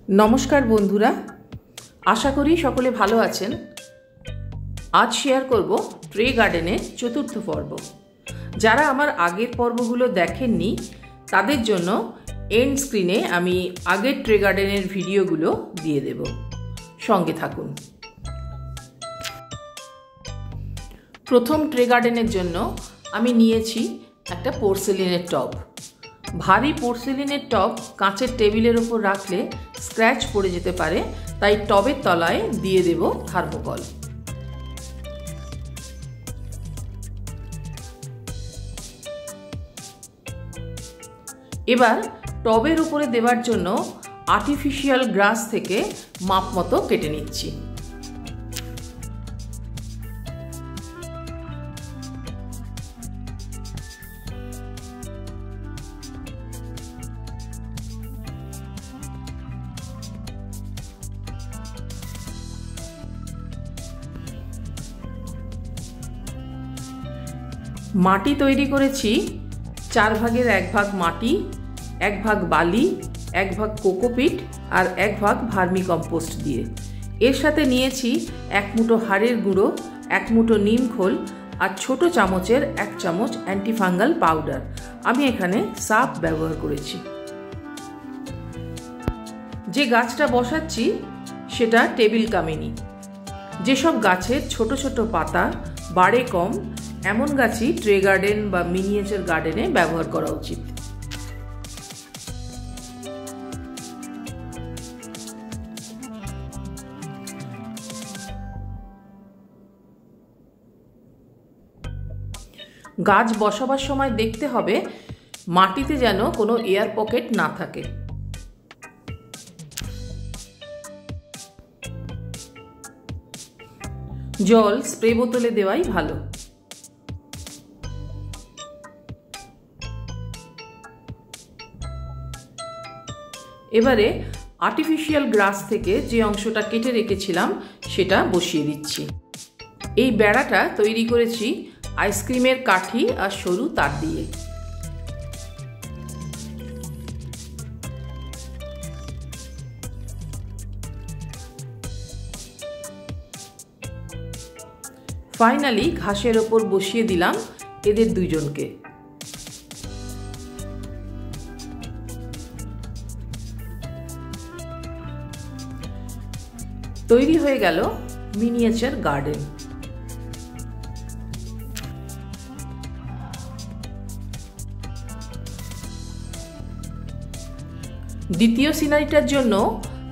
नमस्कार बंधुरा आशा करी सकले भालो आछेन। आज शेयर करब ट्रे गार्डेनेर चतुर्थ पर्व। जारा आमार आगेर पर्वगुलो देखेननि तादेर जोन्नो एंड स्क्रिने आमी आगेर ट्रे गार्डेनेर भिडियोगुलो दिए देब, संगे थाकुन। प्रथम ट्रे गार्डेनेर जोन्नो आमी नियेछि एकटा पोर्सेलिनेर टब। भारी पोर्सेलिनेर टब काँचेर टेबिलेर ओपर राखले स्क्रैच पड़े जेते पारे, ताई टबेर तलाय दिए देब थार्मोकल। एबार टबेर उपरे देवार जोन्नो आर्टिफिशियल ग्रास थेके माप मतो केटे निচ্ছি। माटी तैरी करेছি 4 भागेर 1 भाग माटी, 1 भाग बाली, 1 भाग कोकोपिट और 1 भाग भार्मी कम्पोस्ट दिए। एर साथे निয়েছি 1 मुठो हाड़ेर गुঁড়ো, 1 मुठो नीम खोल और छोटो चामचेर 1 चामच অ্যান্টিফাঙ্গাল पाउडार। आमी एखाने साफ व्यवहार करेছি। जे गाछटा बसाচ্ছি सेटा टेबिल कामिनी। जेसब गाছের छोटो छोटो पाता बाड़े कम एमन गाछी ट्रे गार्डेन बा मिनिएचार गार्डेने व्यवहार करा उचित। गाछ बसाबार समय देखते हबे माटीते जेन कोनो एयार पकेट ना थाके। जल स्प्रे बोतले देवाई भालो। एबारे आर्टिफिशियल ग्रास थेके जे अंशटा केटे रेखेछिलाम सेटा बसिए दिচ্ছি। এই বেড়াটা তৈরি করেছি আইসক্রিমের কাঠি আর সরু তার দিয়ে। ফাইনালি ঘাসের ওপর বসিয়ে দিলাম এদের দুইজনকে। তৈরি হয়ে গেল মিনিয়েচার গার্ডেন। দ্বিতীয় সিনারিটার জন্য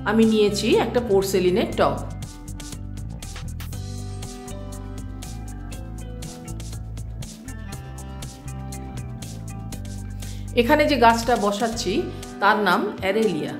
আমি নিয়েছি একটা পোর্সেলিনের টব। এখানে যে গাছটা বসাচ্ছি তার নাম অ্যারেলিয়া।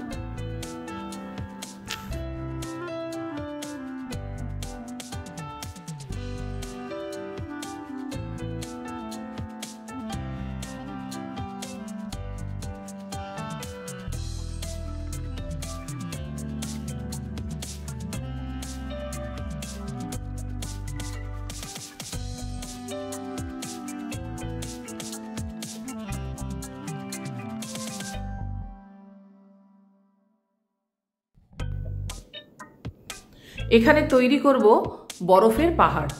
এখানে তৈরি করব বরফের পাহাড়।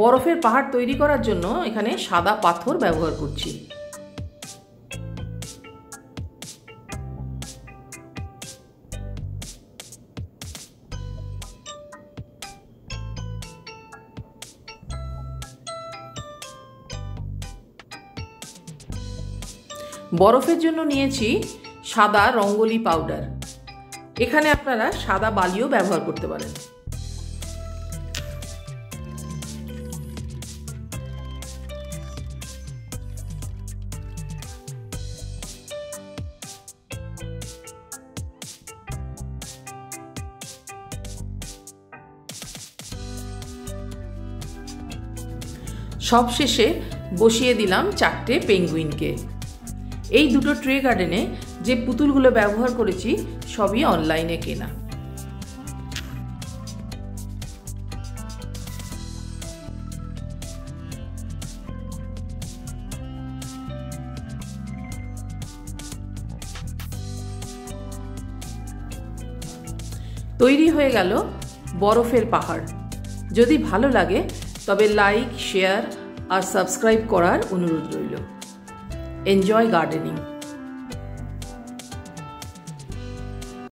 বরফের পাহাড় তৈরি করার জন্য এখানে সাদা পাথর ব্যবহার করছি। বরফের জন্য নিয়েছি সাদা রঙ্গোলি পাউডার। এখানে আপনারা সাদা বালিও ব্যবহার করতে পারেন। সবশেষে বসিয়ে দিলাম 4টে পেঙ্গুইনকে। এই দুটো ট্রে গার্ডেনে যে পুতুলগুলো ব্যবহার করেছি সবই অনলাইনে কেনা। তৈরি হয়ে গেল বরফের পাহাড়। যদি ভালো লাগে তবে লাইক, শেয়ার আর সাবস্ক্রাইব করার অনুরোধ রইল। Enjoy gardening.